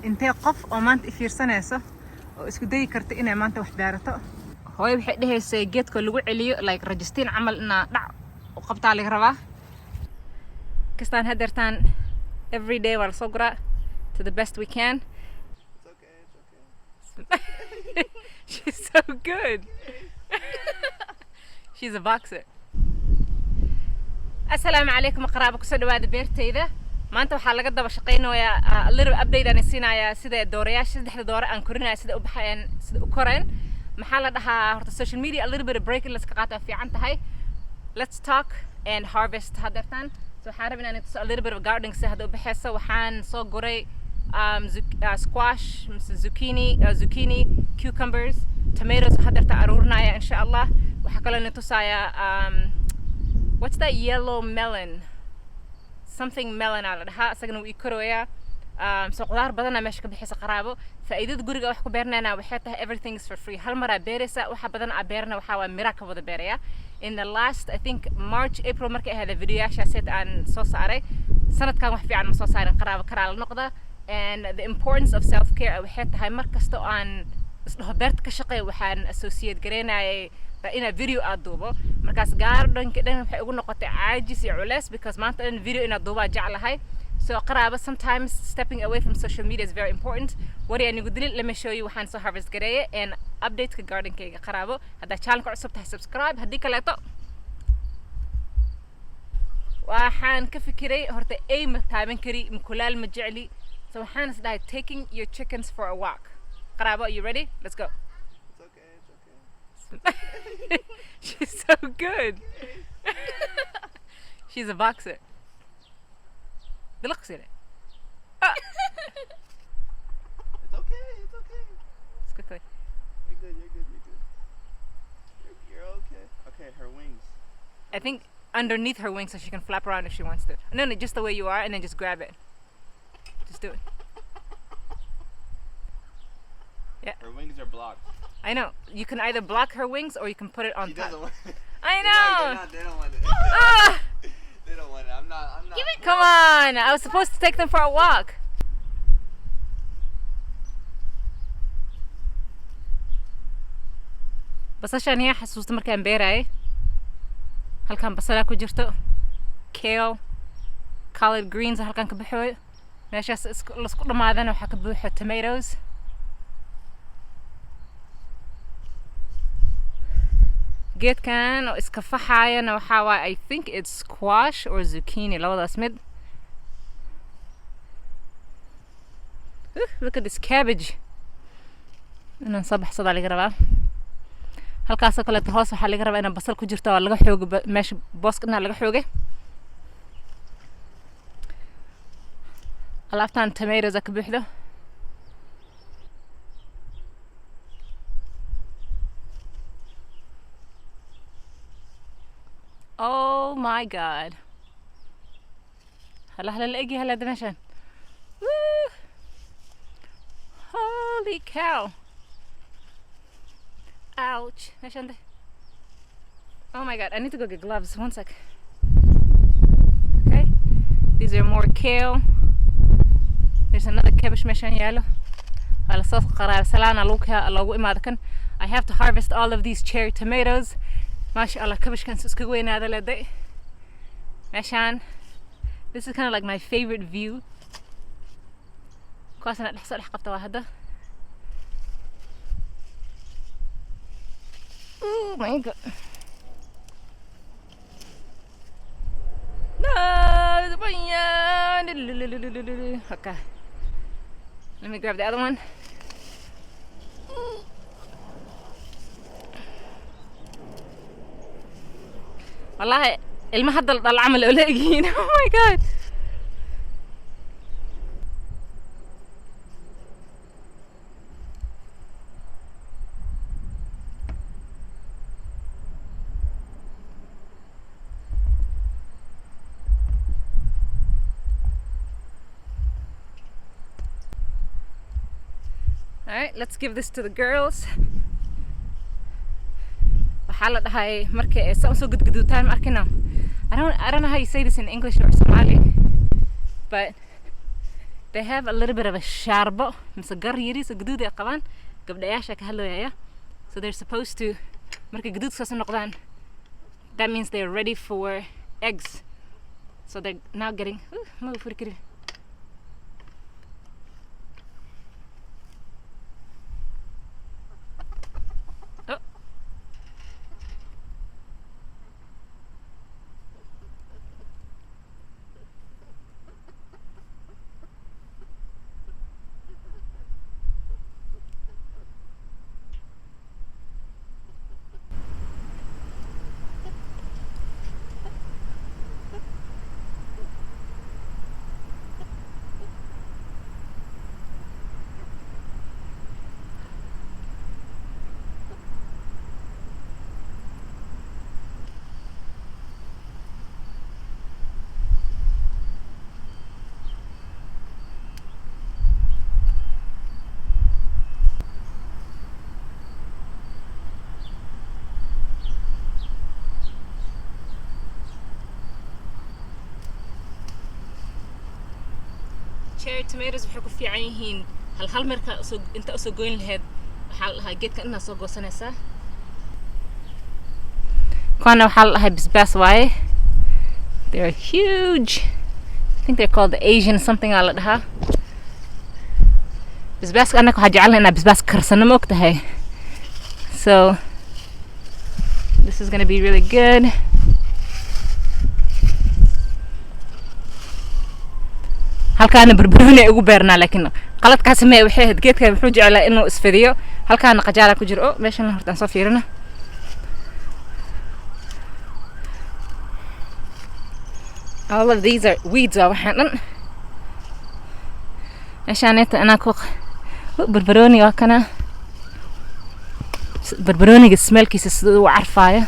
intee qof oo maanta fiirsanayso oo isku day karta inay maanta wax beerato hooyo waxay dhahaysay geedka lagu celiyo like rajistiin camal ina dhac u qabtaa laga rabaa kastaan hadeertaan every day wala soo guraa to the best we can. It's okay. She's so good. She's a boxer. Assalamu alaikum qaraabo kusoo dhawaada beertayda maanta waxaa laga daba shaqeynayaa a little update aan siinayaa sida doorayaasha saddexda doora aan korinayo sida u baxayaan sida u koreen maxaa la dhahaa horta social media a little bit of break la iska qaato fiican tahay. Let's talk and harvest hadeertaan so waxaan rabaa inaan tuso a little bit of gardening sida hada u baxayso waxaan soo guray squash zucchini cucumbers tomatoes hadeertaan aruurinaya insha Allah waxaa kaloo na tusayaa what's that yellow melon something melon ala dhahaa asagana wuu korooyaa so qudaar badan meesha ka bixisa qaraabo faa'iidada guriga wax ku beernayna waxay tahay everything is for free hal mar aa beeraysa waxa badan aa beerna waxa waa mira ka wada beeraya in the last I think March April markay ahayd videoyaasha set aan soo saaray sanadkan wax fiican ma soo saarin qaraabo karaa la noqda and the importance of self care waxay tahay mar kasto aan isdhaho beerta ka shaqeey waxaan associate gareynayay ina video aad duubo markaas gardenka dhan waxay ugu noqotay caajis iyo culeys because maanta in video ina duuba jeclahay so qaraabo sometimes stepping away from social media is very important wari anigu dilil let me show you waxaan soo harvest gareeyay and update ka gardenkayga qaraabo hadda channelka cusub tahay subscribe haddii kaleeto waxaan ka fikiray horta ay ma taaban kari mukulaal ma jecli so waxaan is dhahay taking your chickens for a walk qaraabo are you ready let's go. She's so good. She's a boxer. Look at it. It's okay. It's okay. It's quickly. You're good. You're okay. Okay, her wings. I think underneath her wings so she can flap around if she wants to. No, just the way you are and then just grab it. Just do it. Yeah. Her wings are blocked. I know. You can either block her wings or you can put it on top. I They know. don't want it. Ah! They don't want it. I'm not. Come on. I was supposed to take them for a walk. basashan hiya xasuusta markaan beeray halkan basala ku jirto kale collard greens halkan ka baxooyo meeshaas la isku dhamaadana waxa ka buuxo tomatoes geedkan oo iska faxayana waxa waa I think it's squash or zucchini labadaas mid look at this cabbage inaan sabaxsada laga rabaa halkaas kale hoos waxa laga rabaa in basal ku jirto oo laga xoogo meesha booskana laga xoogay alaaftan tomatoes ka buuxdo oh my god هلا الاقي هلا دمشان holy cow ouch ماشان ده oh my god I need to go get gloves one sec okay these are more kale there's another cabbage ماشان يالو على صوت قرار سلانة لوgu imaado kan I have to harvest all of these cherry tomatoes ما شاء الله كبش كان سوسك وين هذا لدي عشان this is kind of like my favorite view كويس أنا الحصة حقبتها واحدة oh my god okay let me grab the other one والله المهد العمل قليلين oh my god all right let's give this to the girls waxaa la dhahay markay soo gudgudutaan markina I don't know how you say this in English or Somali but they have a little bit of a shaarbo mise gar yariis oo gaduud ay qabaan gabdhayaasha ka hadlooyaya so they're supposed to markay gaduudkaas noqdaan that means they're ready for eggs so they're now getting ma furi kari cherry tomatoes waxay ku fiican yihiin hal marka inta soo goyn lahayd waxa la geedka inaa soo goosanaysaa kana waxa la bisbaas waaye they're huge I think they're called the Asian something ala dhahaa bisbaaska anaka waxa jecelnahay inaa bisbaas karsano ma ogtahay so this is going to be really good halkaana barbarooni ay ugu beernaa laakiin qaladkaas ma waxay ahayd geedka wuxuu jeclaa inuu isfidiyo halkaana qajaar ku jiro meeshan horta aan soo fiirino all of these are weeds waxaan dhan meeshaan ana ku barbarooni waa kana barbarooniga smelkiisa sidoo uu carfaayo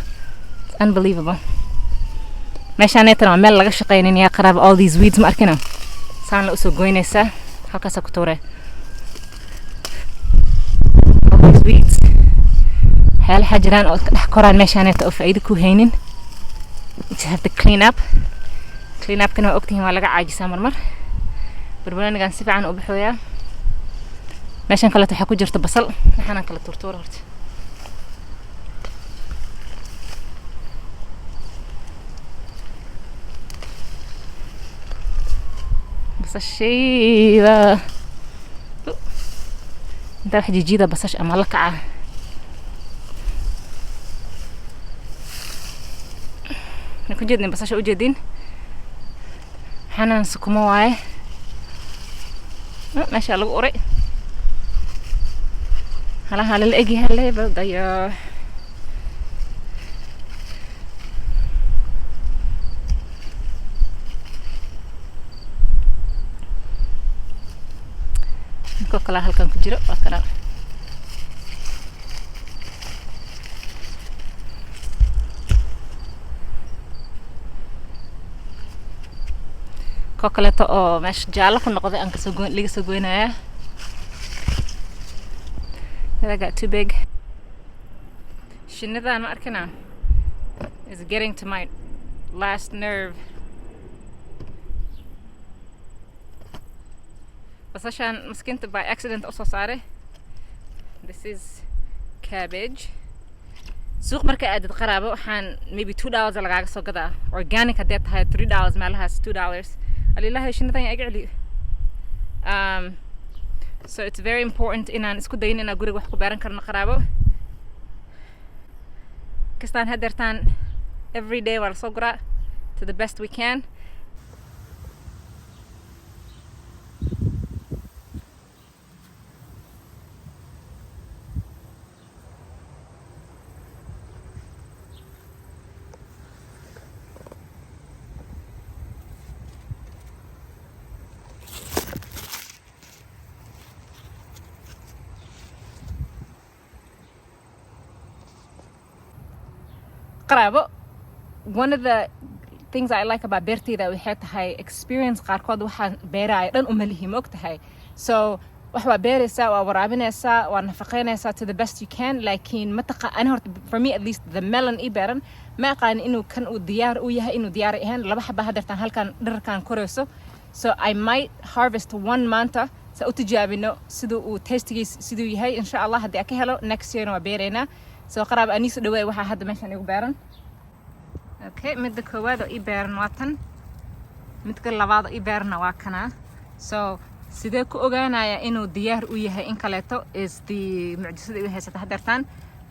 unbelievable meeshaan waa meel laga shaqeynaya qaraab all these weeds ma arkina saan la soo goynaysaa halkaas ku toore weeds hal xajiraan oo ka dhex koraan meeshaan oo faa'iido ku haynin you have to clean up kana ogtihiin waa laga caajisaa marmar barbaroonigan si fiican u baxooyaa meeshaan kale waxa ku jirta basal waxaan kala turtuur horta basashiida inta wax jijiida basash ama la kaca ku jeedin basasha u jeedin xanaan sukuma waaye meesha lagu uray halaha la egi halay badaya kala halkan ku jiro waa kana kookaleta oo meesha jaalo ku noqday aan ka soo goyn liga soo goynaya I got too big shinidaan ma arkina is getting to my last nerve basashan maskinta by accident oo soo saaray this is cabbage suuq marka aad qaraabo waxaan maybe $2 lagaaga soo gadaa organic hadii tahay $3 meelahaas $2 alillahi shinadan ay gacli so it's very important inaan isku dayin inaan guriga wax ku beeran karno qaraabo kastaan hadeertaan every day wala soo guraa to the best we can qaraabo one of the things I like about beertayda waxay tahay experience qaarkood waxaan beeraay dhan uma lihi moogtahay so wax waa beeraysaa waa waraabinaysaa waa nafaqeynaysaa to the best you can laakiin ana horta for me at least the melon i beeran ma aqaan inuu kan uu diyaar u yahay inuu diyaar ahaan laba xaba hadartan halkan dharkan korayso so I might harvest one maanta sa u tijaabino siduu uu tastigiis siduu yahay insha Allah haddii aan ka helo next year waa beeraynaa soo qaraab aniis u dhaweey waxaa hadda meeshan igu beeran okay midda koowaad oo ii beeran waa tan midka labaad oo ii beerana waa kana so sidee ku ogaanaya inuu diyaar u yahay in kaleeto is the mucjisada ii haysata hadeertaan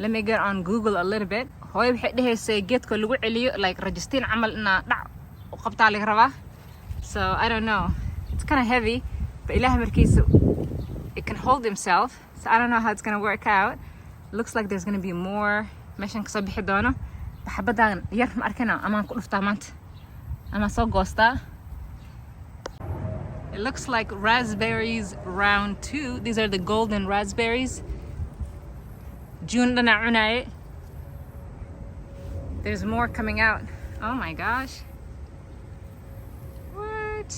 let me get on Google a little bit hooyo waxay dhahaysay geedka lagu celiyo like registin camal inaa dhac u qabtaa laga rabaa so I don't know it's kind of heavy but ilaah markiisa it can hold himself so I don't know how it's gonna work out looks like there's gonna be more meeshan kasoo bixi doono xabadan yar ma arkana amaan ku dhuftaa maanta ama soo goostaa it looks like raspberries round 2 these are the golden raspberries June dana cunaye there's more coming out oh my gosh what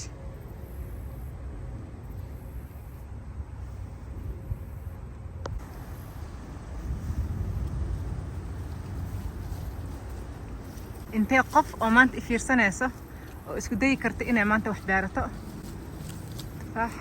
intee qof oo maanta i fiirsanayso oo isku dayi karta inay maanta wax beerato tufaax